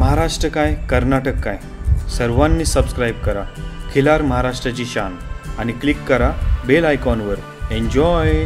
महाराष्ट्र काय कर्नाटक काय सर्वांनी सबस्क्राईब करा खिलार महाराष्ट्राची शान आणि क्लिक करा बेल आयकॉनवर। एन्जॉय।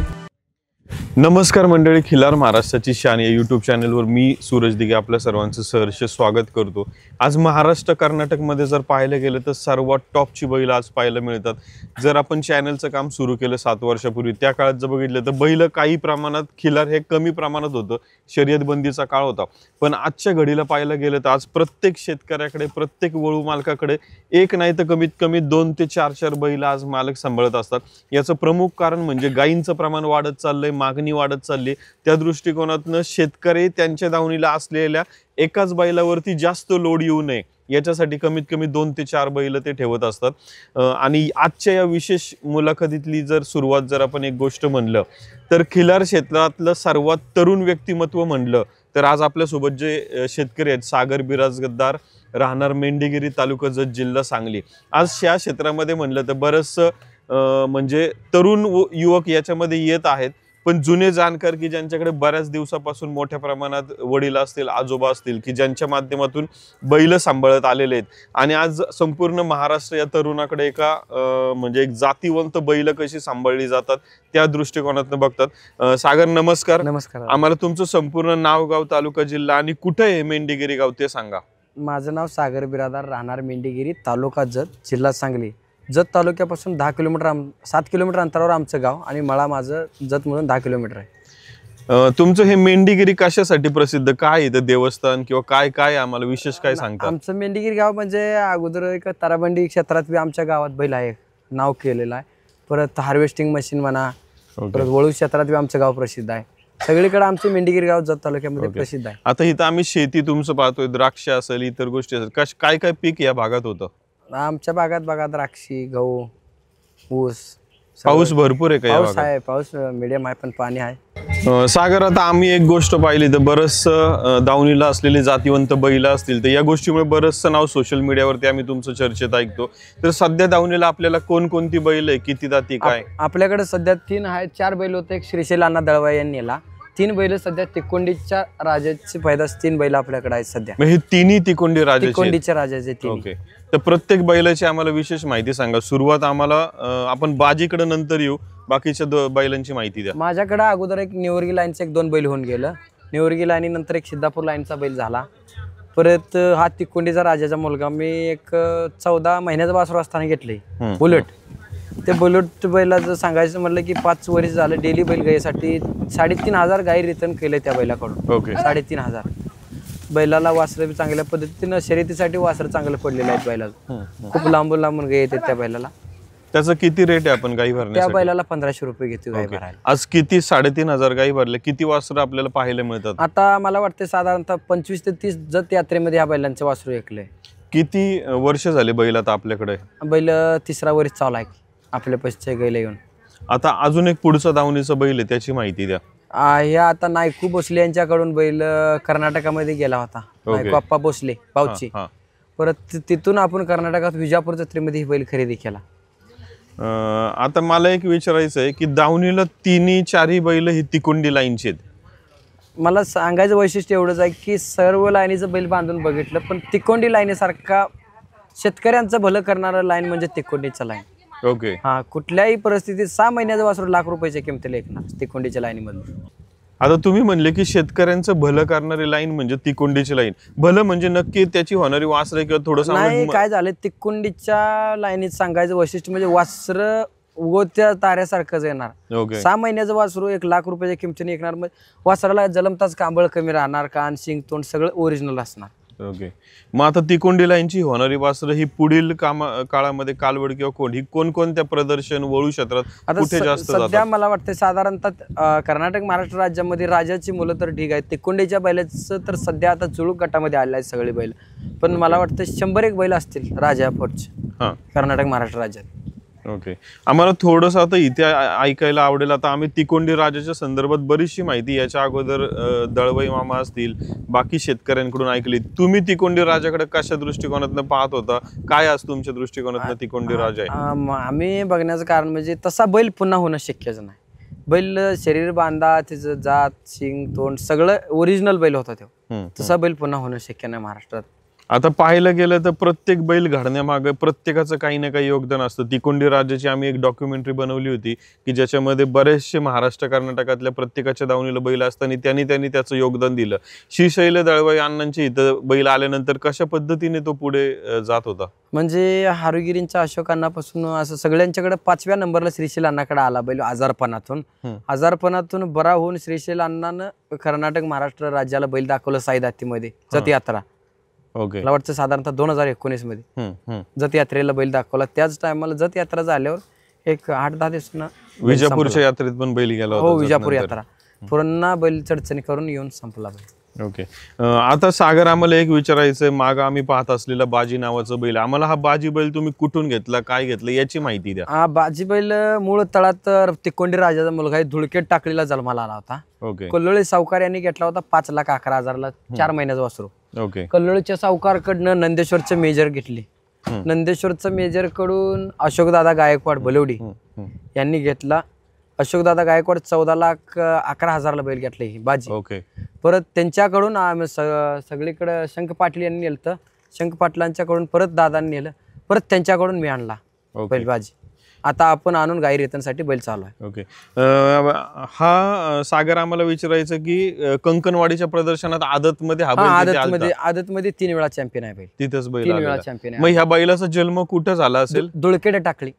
नमस्कार मंडळी, खिलार महाराष्ट्राची शान या यूट्यूब चॅनलवर मी सूरज दिघे आपल्या सर्वांचं सहर्ष स्वागत करतो। आज महाराष्ट्र कर्नाटकमध्ये जर पाहायला गेलं तर सर्वात टॉपची बैल आज पाहायला मिळतात। जर आपण चॅनलचं काम सुरू केलं 7 वर्षापूर्वी, त्या काळात जर बघितलं तर बैल काही प्रमाणात खिलार हे कमी प्रमाणात होतं, शर्यत बंदीचा काळ होता। पण आजच्या घडीला पाहायला गेलं तर आज प्रत्येक शेतकऱ्याकडे, प्रत्येक वळू मालकाकडे एक नाही तर कमीत कमी 2 ते 4 बैल आज मालक सांभाळत असतात। याचं प्रमुख कारण म्हणजे गायींचं प्रमाण वाढत चाललंय, मागणी वाढत चालली। त्या दृष्टिकोनातून शेतकरी त्यांच्या दावणीला असलेल्या एकाच बैलावरती जास्त लोड येऊ नये याच्यासाठी कमीत कमी 2 ते 4 बैल ते ठेवत असतात। आणि आजच्या या विशेष मुलाखतीतली जर सुरुवात जर आपण एक गोष्ट म्हणलं तर खिलार क्षेत्रातलं सर्वात तरुण व्यक्तिमत्व म्हणलं तर आज आपल्यासोबत जे शेतकरी आहेत, सागर बिराजदार, राहणार मेंढीगिरी, तालुका जत, जिल्हा सांगली। आज या क्षेत्रामध्ये म्हणलं तर बरंचसं म्हणजे तरुण युवक याच्यामध्ये येत आहेत, पण जुने जाणकार की ज्यांच्याकडे बऱ्याच दिवसापासून मोठ्या प्रमाणात वडील असतील, आजोबा असतील की ज्यांच्या माध्यमातून बैल सांभाळत आलेले आहेत। आणि आज संपूर्ण महाराष्ट्र या तरुणाकडे एका म्हणजे एक जातीवंत बैल कशी सांभाळली जातात त्या दृष्टिकोनातून बघतात। सागर नमस्कार। नमस्कार। आम्हाला तुमचं संपूर्ण नाव, गाव, तालुका, जिल्हा आणि कुठे आहे मेंढीगिरी गाव ते सांगा। माझं नाव सागर बिरादार, राहणार मेंढीगिरी, तालुका जत, जिल्हा सांगली। जत तालुक्यापासून 7 किलोमीटर अंतरावर आमचं गाव आणि मळा माझं जत म्हणून 10 किलोमीटर आहे। तुमचं हे मेंढीगिरी कशासाठी प्रसिद्ध, काय इथं देवस्थान किंवा काय काय आम्हाला विशेष काय सांगता? आमचं मेंढीगिरी गाव म्हणजे अगोदर एक ताराबंडी क्षेत्रात बी आमच्या गावात बैल आहे, नाव केलेलं आहे। परत हार्वेस्टिंग मशीन म्हणा, परत वळू क्षेत्रात बी आमचं गाव प्रसिद्ध आहे। सगळीकडे आमचे मेंढीगिरी गाव जत तालुक्यामध्ये प्रसिद्ध आहे। आता इथं आम्ही शेती तुमचं पाहतोय, द्राक्ष असेल, इतर गोष्टी असेल, काय काय पीक या भागात होतं? आमच्या भागात बघा द्राक्षी, गहू, ऊस। पाऊस भरपूर आहे का? पाऊस आहे, पाऊस मीडियम आहे, पण पाणी आहे। सागर, आता आम्ही एक गोष्ट पाहिली तर बरंच दावणीला असलेले जातीवंत बैल असतील तर या गोष्टीमुळे बरंचसं नाव सोशल मीडियावरती आम्ही तुमचं चर्चेत ऐकतो। तर सध्या दावणीला आपल्याला कोणकोणती बैल आहे, किती जाती काय? आपल्याकडे सध्या 3 आहेत, 4 बैल होते। एक श्रीशैल अण्णा दळवाई यांनी नेला 3 बैल सध्या तिकोंडीच्या राजाची पैदास 3 बैल आपल्याकडे आहेत सध्या। हे तिन्ही तिकोंडी राजाचे? तिकोंडीच्या राजाचे 3। ओके, तर प्रत्येक बैलाची आम्हाला विशेष माहिती सांगा। सुरुवात आम्हाला आपण बाजीकडे नंतर येऊ, बाकीच्या बैलांची माहिती द्या। माझ्याकडे अगोदर एक निवर्गी लाईनचं 1-2 बैल होऊन गेलं, निवर्गी लाईनी नंतर एक सिद्धापूर लाईनचा बैल झाला। परत हा तिकोंडीचा राजाचा मुलगा मी एक 14 महिन्याचा वासरू असताना घेतले बुलेट। ते बुलेट बैलाचं सांगायचं म्हटलं की 5 वर्ष झालं डेली बैल गायीसाठी 3,500 गाई रिटर्न केले त्या बैलाकडून। ओके, 3,500 बैलाला वासरं बी चांगल्या पद्धतीनं शर्यतीसाठी वासरं चांगलं पडलेलं आहेत बैलाला। खूप लांबून लांबून गाई येतात त्या बैलाला। त्याचं किती रेट आहे आपण गाई भरण्यासाठी? त्या बैलाला 1500 रुपये घेतो गाई भरायला। आज किती 3,500 गाई भरले, किती वासरं आपल्याला पाहायला मिळतात? आता मला वाटतं साधारणतः 25 ते 30 जत यात्रेमध्ये ह्या बैलांचे वासरू ऐकले। किती वर्ष झाले बैल आता आपल्याकडे? बैल 3रा वर्ष चालू आहे आपल्या पैसे गाईला येऊन। आता अजून एक पुढचा दावणीचा बैल आहे, त्याची माहिती द्या। हे आता नायकू भोसले यांच्याकडून बैल कर्नाटकामध्ये गेला होता, नायकू अप्पा भोसले पावची। परत तिथून आपण कर्नाटकात विजापूर जत्रेमध्ये बैल खरेदी केला। आता मला एक विचारायचं आहे की दावणीला 3-4 बैल ही तिकोंडी लाईनचे आहेत। मला सांगायचं वैशिष्ट्य एवढंच आहे की सर्व लाईनीचं बैल बांधून बघितलं, पण तिकोंडी लाईनीसारखा शेतकऱ्यांचं भलं करणारा लाईन म्हणजे तिकोंडीचा लाईन। ओके, हा, कुठल्याही परिस्थितीत 6 महिन्याचं वासरू लाख रुपयाच्या किमतीला ऐकणार तिकोंडीच्या लाईनीमध्ये। आता तुम्ही म्हणले की शेतकऱ्यांचं भलं करणारी लाईन म्हणजे तिकोंडीची लाईन। भलं म्हणजे नक्की त्याची होणारी वासरे किंवा थोडंसं नाही, काय झालं तिकोंडीच्या लाईनीत सांगायचं वैशिष्ट्य म्हणजे वासरं उगवत्या ताऱ्यासारखंच येणार। ओके, 6 महिन्याचं वासरू 1 लाख रुपयाच्या किमतीने ऐकणार, वासराला जलमताच कांबळ कमी राहणार, कान, शिंग, तोंड सगळं ओरिजिनल असणार। ओके, मग आता तिकोंडी लाईनची होणारी वासरं ही पुढील काळामध्ये कालवड किंवा कोण ही कोणकोणत्या प्रदर्शन, वळू क्षेत्रात कुठे जास्त जातात? सध्या मला वाटतं साधारणतः कर्नाटक, महाराष्ट्र राज्यामध्ये राजाची मुलं तर ठीक आहेत, तिकोंडीच्या बैलाचं तर सध्या आता जुळूक गटामध्ये आले आहेत सगळे बैल। पण मला वाटतं 100-1 बैल असतील राजा फोर्टचे कर्नाटक, महाराष्ट्र राज्यात। ओके, आम्हाला थोडंसं आता इथे ऐकायला आवडेल। आता आम्ही तिकोंडी राजाच्या संदर्भात बरीचशी माहिती याच्या अगोदर दळवाई मामा असतील, बाकी शेतकऱ्यांकडून ऐकली। तुम्ही तिकोंडी राजाकडे कशा दृष्टिकोनातून पाहत होता, काय आज तुमच्या दृष्टिकोनातून तिकोंडी राजा आहे? आम्ही बघण्याचं कारण म्हणजे तसा बैल पुन्हा होणं शक्यच नाही। बैल शरीर बांधा, त्याचं जात, शिंग, तोंड सगळं ओरिजिनल बैल होता तो। तसा बैल पुन्हा होणं शक्य नाही महाराष्ट्रात। आता पाहायला गेलं तर प्रत्येक बैल घडण्यामागे प्रत्येकाचं काही ना काही योगदान असतं. तिकोंडी राजाची आम्ही एक डॉक्युमेंटरी बनवली होती की ज्याच्यामध्ये बरेचसे महाराष्ट्र कर्नाटकातल्या प्रत्येकाच्या दावणीला बैल असताना त्यांनी त्याचं योगदान दिलं. श्रीशैल दळवाई अण्णांच्या इथं बैल आल्यानंतर कशा पद्धतीने तो पुढे जात होता? म्हणजे हारुगिरींच्या अशोकांनापासून असं सगळ्यांच्याकडे 5व्या नंबरला श्रीशैल अण्णाकडे आला बैल आजारपणातून बरा होऊन श्रीशैल अण्णानं कर्नाटक महाराष्ट्र राज्याला बैल दाखवलं साईदातीमध्ये जत यात्रा. ओके, मला वाटतं साधारणतः 2019 मध्ये जत यात्रेला बैल दाखवला. त्याच टायमाला जत यात्रा झाल्यावर एक 8-10 दिवसांना विजापूरच्या यात्रेत पण बैल गेला हो, विजापूर यात्रा पुन्हा बैल चढचणी करून येऊन संपला बैल. ओके, आता सागर आम्हाला एक विचारायचंय. माग आम्ही पाहत असलेला बाजी नावाचा बैल, आम्हाला हा बाजी बैल तुम्ही कुठून घेतला, काय घेतलं याची माहिती द्या. हा बाजी बैल मूळ तळात तिकोंडी राजाचा मुलगा आहे, धुळकेट टाकळीला जन्माला आला होता. ओके, कल्लोळी सावकार यांनी घेतला होता 5,11,000ला 4 महिन्याचा वासरू. ओके, कल्लोळीच्या सावकारकडनं नंदेश्वरचं मेजर घेतली. नंदेश्वरचं मेजर कडून अशोकदादा गायकवाड बलवडी यांनी घेतला. अशोकदादा गायकवाड 14,11,000ला बैल घेतले ही बाजी. ओके, परत त्यांच्याकडून आम्ही सगळीकडे शंख पाटील यांनी नेलं. शंख पाटलांच्याकडून परत दादांनी नेलं. परत त्यांच्याकडून मी आणला बैल बाजी. आता आपण आणून गाई रेतनसाठी बैल चालू आहे. ओके, हा सागर आम्हाला विचारायचं की कंकणवाडीच्या प्रदर्शनात आदतमध्ये हा बैल आदतमध्ये 3 वेळा चॅम्पियन आहे बैल. तिथंच बैल 3 वेळा चॅम्पियन मग ह्या बैलाचा जन्म कुठं झाला असेल? धुळकेट टाकळी,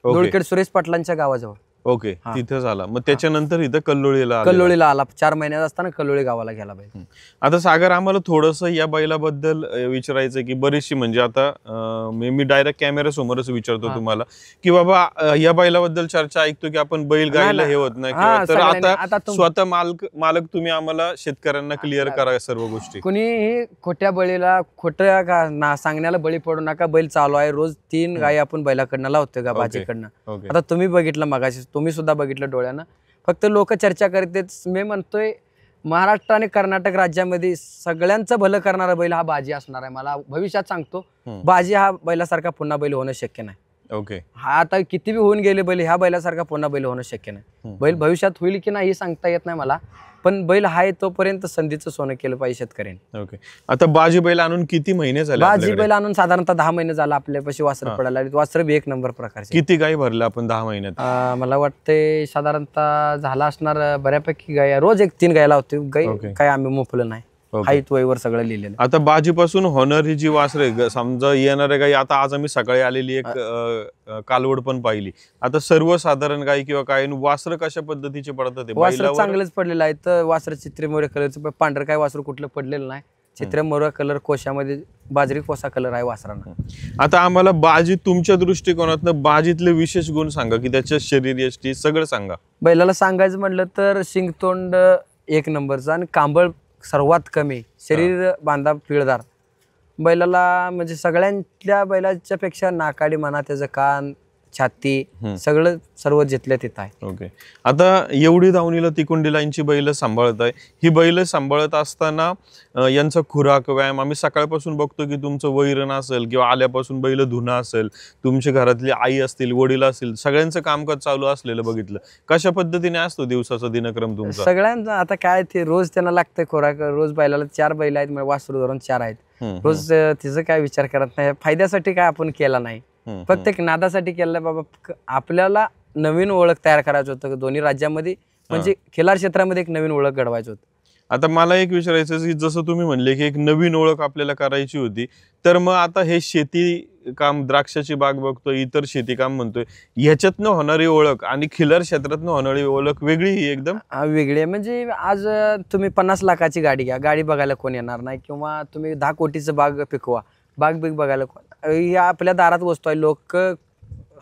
धुळकेट सुरेश पाटलांच्या गावाजवळ. ओके, तिथं झाला. मग त्याच्यानंतर इथं कल्लोळीला आला. 4 महिन्यात असताना कल्लोळी गावाला गेला बैल. आता सागर आम्हाला थोडस या बैलाबद्दल विचारायचं की बरीचशी म्हणजे आता मी डायरेक्ट कॅमेरा समोरच विचारतो तुम्हाला की बाबा या बैलाबद्दल चर्चा ऐकतो की आपण बैल गायला हे होत नाही, तर आता स्वतः मालक तुम्ही आम्हाला शेतकऱ्यांना क्लिअर करा सर्व गोष्टी. कुणी खोट्या बळीला खोट्या सांगण्याला बळी पडू नका. बैल चालू आहे. रोज 3 गायी आपण बैलाकडनं लावतोय का बाजीकडनं. आता तुम्ही बघितलं मगाशी, तुम्ही सुद्धा बघितलं डोळ्यानं. फक्त लोक चर्चा करतात. मी म्हणतोय महाराष्ट्र आणि कर्नाटक राज्यामध्ये सगळ्यांचं भलं करणारा बैल हा बाजी असणार आहे. मला भविष्यात सांगतो, बाजी हा बैलासारखा पुन्हा बैल होणं शक्य नाही. ओके, हा आता किती बी होऊन गेले बैल, ह्या बैलासारखा पुन्हा बैल होणं शक्य नाही. बैल भविष्यात होईल की नाही हे सांगता येत नाही मला, पण बैल आहे तोपर्यंत संधीचं सोनं केलं पाहिजे शेतकऱ्यांनी. ओके, आता बाजी बैल आणून किती महिने झाले? बाजी बैल आणून साधारणतः 10 महिने झाला आपल्यापाशी वासर पडायला. वासर बी 1 नंबर प्रकारचे. किती गाई भरल्या आपण 10 महिन्यात? मला वाटते साधारणतः झाला असणार बऱ्यापैकी गाय. रोज 1-3 गायला होते गाई. काय आम्ही मोफलं नाही. हाईत वयवर सगळं लिहिलेलं. आता बाजीपासून होणारी जी वासरे समजा येणाऱ्या गाई, आता आज आम्ही सकाळी आलेली एक कालवड पण पाहिली. आता सर्वसाधारण गाई किंवा काय वासर कशा पद्धतीचे पडतात? वासर चांगलेच पडलेलं आहे. तर वासर चित्रेमोरे कलरचं पांढरं काय वासर कुठलं पडलेलं नाही. चित्रेमोरा कलर, कोशामध्ये बाजरी कोसा कलर आहे वासरांना. आता आम्हाला बाजी तुमच्या दृष्टिकोनातनं बाजीतले विशेष गुण सांगा की त्याच्या शरीर यष्टी सगळं सांगा. बैलाला सांगायचं म्हटलं तर शिंगतोंड 1 नंबरचं आणि कांबळ सर्वात कमी, शरीर बांधा पिळदार. बैलाला म्हणजे सगळ्यांच्या बैलाच्या पेक्षा नाकाडी म्हणा, त्याचं कान, छाती सगळं सर्व जिथल्या तिथं आहे. ओके, आता एवढी दावणीला तिकोंडी लाईनची बैल सांभाळत आहे. ही बैल सांभाळत असताना यांचा खुराक, व्यायाम आम्ही सकाळपासून बघतो की तुमचं वैरण असेल किंवा आल्यापासून बैल धुणं असेल, तुमच्या घरातली आई असतील, वडील असतील, सगळ्यांचं कामकाज चालू असलेलं बघितलं. कशा पद्धतीने असतो दिवसाचा दिनक्रम तुमचा? सगळ्यांचा आता काय ते रोज त्यांना लागतंय खुराक. रोज बैलाला 4 बैल आहेत, वासरू धरून 4 आहेत. रोज तिचं काय विचार करत नाही. फायद्यासाठी काय आपण केला नाही, फक्त एक नादासाठी केलं. बाबा आपल्याला नवीन ओळख तयार करायचं होतं दोन्ही राज्यामध्ये, म्हणजे खिलार क्षेत्रामध्ये एक नवीन ओळख घडवायचं होतं. आता मला एक विचारायचं की जसं तुम्ही म्हणले की एक नवीन ओळख आपल्याला करायची होती, तर मग आता हे शेती काम, द्राक्षाची बाग बघतोय, इतर शेती काम म्हणतोय, ह्याच्यातनं होणारी ओळख आणि खिलार क्षेत्रातनं होणारी ओळख वेगळी ही एकदम वेगळी आहे. म्हणजे आज तुम्ही 50 लाखाची गाडी घ्या, गाडी बघायला कोण येणार नाही. किंवा तुम्ही 10 कोटीचं बाग पिकवा, बाग बिग बघायला कोण. या आपल्या दारात वस्तू आहे. लोक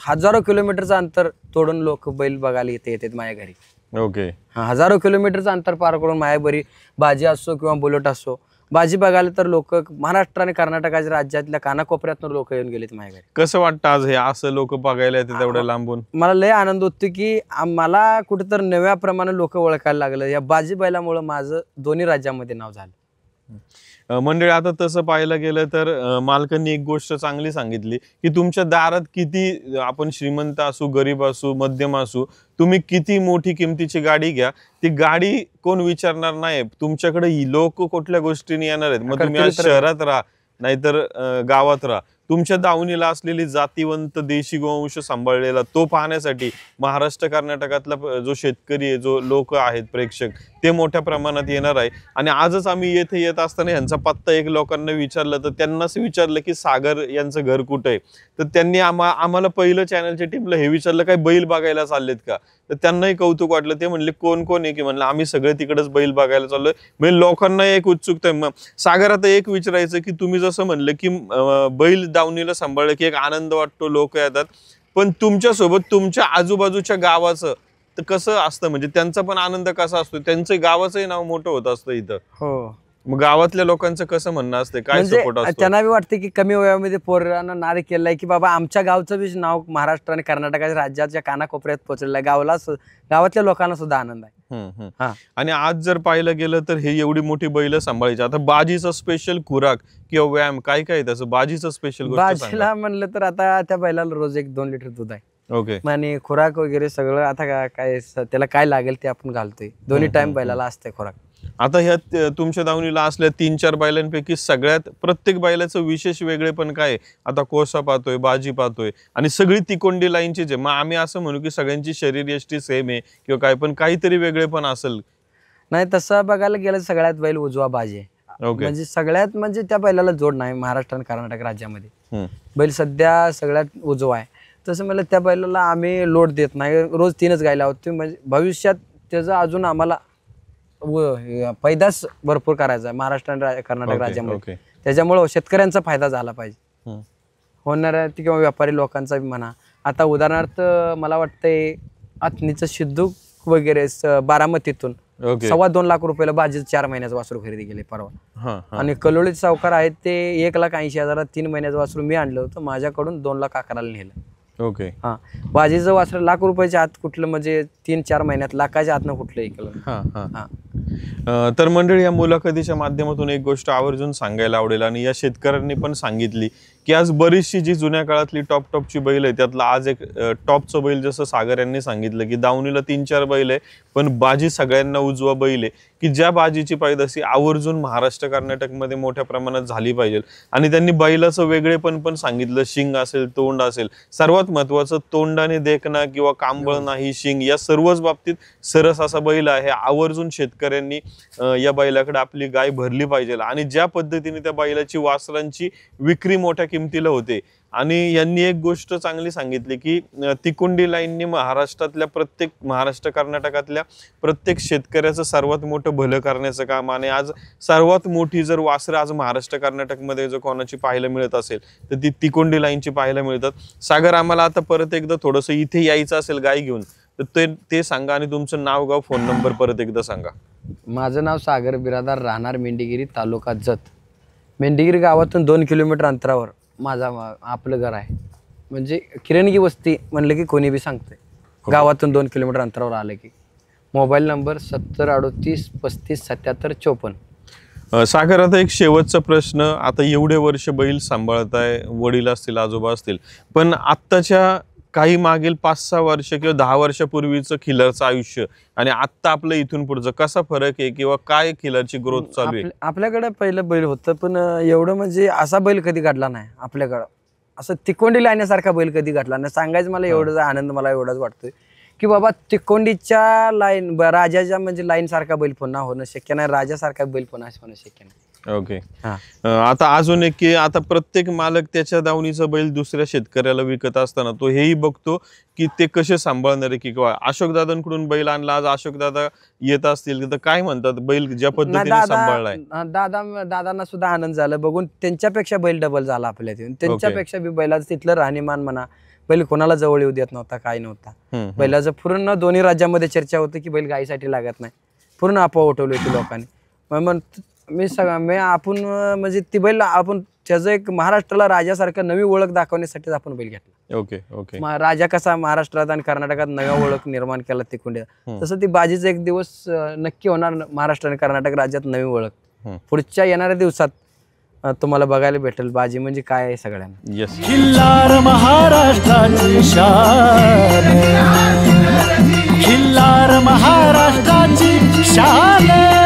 हजारो किलोमीटरचं अंतर तोडून लोक बैल बघायला येतात माझ्या घरी. ओके, हजारो किलोमीटरचं अंतर पार करून माझ्या बरी बाजी असो किंवा बुलेट असो, बाजी बघायला तर लोक महाराष्ट्र आणि कर्नाटकाच्या राज्यातल्या कानाकोपऱ्यातून लोक येऊन गेलेत माझ्या घरी. कसं वाटतं आज हे असं लोक बघायला येते तेवढ्या लांबून? मला लय आनंद होतो की मला कुठेतरी नव्या प्रमाणे लोक ओळखायला लागलं. या बाजी बैलामुळे माझं दोन्ही राज्यामध्ये नाव झालं. मंडळी, आता तसं पाहायला गेलं तर मालकांनी एक गोष्ट चांगली सांगितली की तुमच्या दारात किती आपण श्रीमंत असू, गरीब असू, मध्यम असू, तुम्ही किती मोठी किमतीची गाडी घ्या, ती गाडी कोण विचारणार नाही. तुमच्याकडे लोक कुठल्या गोष्टीने येणार आहेत. मग तुम्ही आज शहरात राहा नाहीतर गावात राहा, तुमच्या दावणीला असलेली जातीवंत देशी गोवंश सांभाळलेला तो पाहण्यासाठी महाराष्ट्र कर्नाटकातला जो शेतकरी आहे, जो लोक आहेत प्रेक्षक, ते मोठ्या प्रमाणात येणार आहे. आणि आजच आम्ही येथे येत असताना ह्यांचा पत्ता एक लोकांना विचारलं, तर त्यांनाच विचारलं की सागर यांचं घर कुठं आहे. तर त्यांनी आम्हाला पहिलं चॅनलच्या टीमला हे विचारलं, काय बैल बघायला चाललेत का. तर त्यांनाही कौतुक वाटलं. ते म्हणले कोण कोण आहे, की म्हणलं आम्ही सगळे तिकडेच बैल बघायला चाललोय. म्हणजे लोकांना एक उत्सुकता आहे. मग सागर, आता एक विचारायचं की तुम्ही जसं म्हणलं की बैल दावणीला सांभाळलं की एक आनंद वाटतो, लोक येतात, पण तुमच्या सोबत तुमच्या आजूबाजूच्या गावाचं तर कसं असतं, म्हणजे त्यांचा पण आनंद कसा असतो, त्यांचं गावाचंही नाव मोठं होत असतं इथं. हो, मग गावातल्या लोकांचं कसं म्हणणं असतं, काय सपोर्ट असतो त्यांना बी वाटते की कमी वयामध्ये पोरांना नाद केलाय की बाबा आमच्या गावचं बी नाव महाराष्ट्र आणि कर्नाटकाच्या राज्याच्या कानाकोपऱ्यात पोहोचलेलं आहे. गावातल्या लोकांना सुद्धा आनंद आहे. आणि आज जर पाहिलं गेलं तर हे एवढी मोठी बैल सांभाळायची, आता बाजीचा स्पेशल खुराक किंवा व्यायाम काय काय त्याचं, बाजीचं स्पेशल बाजीला म्हणलं तर आता त्या बैलाला रोज 1-2 लिटर दूध आहे. ओके. आणि खुराक वगैरे सगळं आता काय त्याला काय लागेल ते आपण घालतोय. दोन्ही टाइम बैलाला असते खुराक. आता ह्या तुमच्या दावणीला असल्या 3-4 बैलांपैकी सगळ्यात प्रत्येक बैलाचं विशेष वेगळे पण काय, आता कोसा पाहतोय, बाजी पाहतोय, आणि सगळी तिकोंडी लाईनची जे, मग आम्ही असं म्हणू की सगळ्यांची शरीर यष्टी सेम आहे किंवा काय, पण काहीतरी वेगळे पण असेल. नाही, तसं बघायला गेलं सगळ्यात बैल उजवा बाजी आहे. म्हणजे सगळ्यात म्हणजे त्या बैलाला जोड नाही महाराष्ट्र आणि कर्नाटक राज्यामध्ये. बैल सध्या सगळ्यात उजवा आहे. तसं मला त्या बैलाला आम्ही लोड देत नाही, रोज 3च गायला आहोत. म्हणजे भविष्यात त्याचा अजून आम्हाला पैदास भरपूर करायचा आहे महाराष्ट्र आणि कर्नाटक राज्यामध्ये. त्याच्यामुळे शेतकऱ्यांचा फायदा झाला पाहिजे, होणाऱ्या किंवा व्यापारी लोकांचा म्हणा. आता उदाहरणार्थ मला वाटतंय अथनीचं सिद्धू वगैरे बारामतीतून 2.25 लाख रुपयाला बाजी 4 महिन्याचं वासरू खरेदी केले परवा. आणि कलोळीत सावकार आहेत ते 1,80,000 3 महिन्याचं वासरू मी आणलं होतं, माझ्याकडून 2,11,000 नेलं. ओके. हा, बाजीचं वासरू लाख रुपयाच्या आत कुठलं, म्हणजे 3-4 महिन्यात लाखाच्या आतनं कुठलं ऐकलं. तर मंडळी, या मुलाखतीच्या माध्यमातून एक गोष्ट आवर्जून सांगायला आवडेल, आणि या शेतकऱ्यांनी पण सांगितली की आज बरीचशी जी जुन्या काळातली टॉपची बैल आहे त्यातला आज एक टॉपचं बैल, जसं सागर यांनी सांगितलं की दावणीला 3-4 बैल आहे, पण बाजी सगळ्यांना उजवा बैल आहे, की ज्या बाजीची पैदाशी आवर्जून महाराष्ट्र कर्नाटकमध्ये मोठ्या प्रमाणात झाली पाहिजे. आणि त्यांनी बैलाचं वेगळेपण पण सांगितलं, शिंग असेल, तोंड असेल, सर्वात महत्वाचं तोंडाने देखणा किंवा कांबळ नाही, शिंग, या सर्वच बाबतीत सरस असा बैल आहे. आवर्जून शेतकऱ्यांनी या बैलाकडे आपली गाय भरली पाहिजे. आणि ज्या पद्धतीने त्या बैलाची वासरांची विक्री मोठ्या किमतीला होते, आणि यांनी एक गोष्ट चांगली सांगितली की तिकोंडी लाईननी महाराष्ट्र कर्नाटकातल्या प्रत्येक शेतकऱ्याचं सर्वात मोठं भलं करण्याचं काम. आणि आज सर्वात मोठी जर वासरं आज महाराष्ट्र कर्नाटकमध्ये जर कोणाची पाहायला मिळत असेल तर ती तिकोंडी लाईनची पाहायला मिळतात. सागर, आम्हाला आता परत एकदा थोडंसं इथे यायचं असेल गाय घेऊन तर ते सांगा, आणि तुमचं नाव, गाव, फोन नंबर परत एकदा सांगा. माझं नाव सागर बिरादार, राहणार मेंढीगिरी, तालुका जत. मेंढीगिरी गावातून 2 किलोमीटर अंतरावर आपलं घर आहे. म्हणजे किरणगी वस्ती म्हणलं की कोणी बी सांगतंय. गावातून 2 किलोमीटर अंतरावर आलं की. Mobile number 7038357754. सागर, आता एक शेवटचा प्रश्न. आता एवढे वर्ष बैल सांभाळताय, वडील असतील, आजोबा असतील, पण आत्ताच्या काही मागील 5-6 वर्ष किंवा 10 वर्षापूर्वीचं खिलरचं आयुष्य आणि आत्ता आपलं इथून पुढचं कसा फरक आहे, किंवा काय खिलरची ग्रोथ चालू आहे? आपल्याकडे पहिलं बैल होतं, पण एवढं म्हणजे असा बैल कधी घडला नाही आपल्याकडं. असं तिकोंडी लाईनसारखा बैल कधी घडला नाही. सांगायचं मला एवढाच आनंद मला एवढाच वाटतोय की बाबा तिकोंडीच्या लाईन राजाच्या म्हणजे लाईन सारखा बैल पुन्हा होणं शक्य नाही, राजासारखा बैल पुन्हा होणं शक्य नाही. ओके. आता अजून एक की आता प्रत्येक मालक त्याच्या दावणीचा बैल दुसऱ्या शेतकऱ्याला विकत असताना तो हेही बघतो की ते कसे सांभाळणार आहे, की अशोक दादांकडून बैल आणला, आज अशोक दादा येत असतील तर काय म्हणतात, बैल ज्या पद्धतीने सांभाळलाय. दादांना सुद्धा आनंद झाला बघून. त्यांच्यापेक्षा बैल डबल झाला आपल्या तिथून. त्यांच्यापेक्षा बी बैलाचं तिथलं राहणीमान म्हणा, बैल कोणाला जवळ येऊ देत नव्हता, काय नव्हता. बैलाचं पूर्ण दोन्ही राज्यामध्ये चर्चा होती की बैल गायीसाठी लागत नाही. पूर्ण अफवा उठवली होती लोकांनी. मी आपण म्हणजे ती बैल आपण त्याचं एक महाराष्ट्राला राजासारखं नवी ओळख दाखवण्यासाठीच आपण बैल घेतला. ओके. ओके. राजा कसा महाराष्ट्रात आणि कर्नाटकात नव्या ओळख निर्माण केला तिकोंडी, तसं ती बाजीचं एक दिवस नक्की होणार महाराष्ट्र आणि कर्नाटक राज्यात नवी ओळख. पुढच्या येणाऱ्या दिवसात तुम्हाला बघायला भेटेल बाजी म्हणजे काय आहे सगळ्यांना. येस. खिल्लार महाराष्ट्राची शान, खिल्लार महाराष्ट्राची शान.